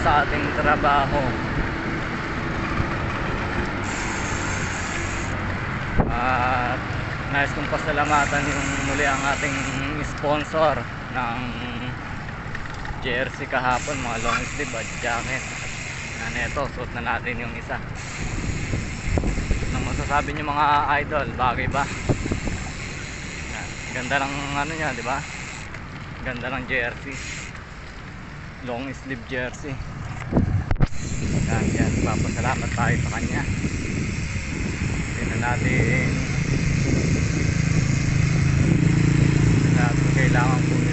sa ating trabaho. At nais kong pasalamatan yung muli ang ating sponsor ng jersey kahapon, mga long sleeve at jacket. Ito, suot na natin yung isa. Anong masasabi niyo mga idol? Bagay ba? Yan. Ganda ng ano niya, di ba? Ganda ng jersey. Long sleeve jersey. Yan. Papasalamat tayo sa kanya. Tingnan natin kailangan po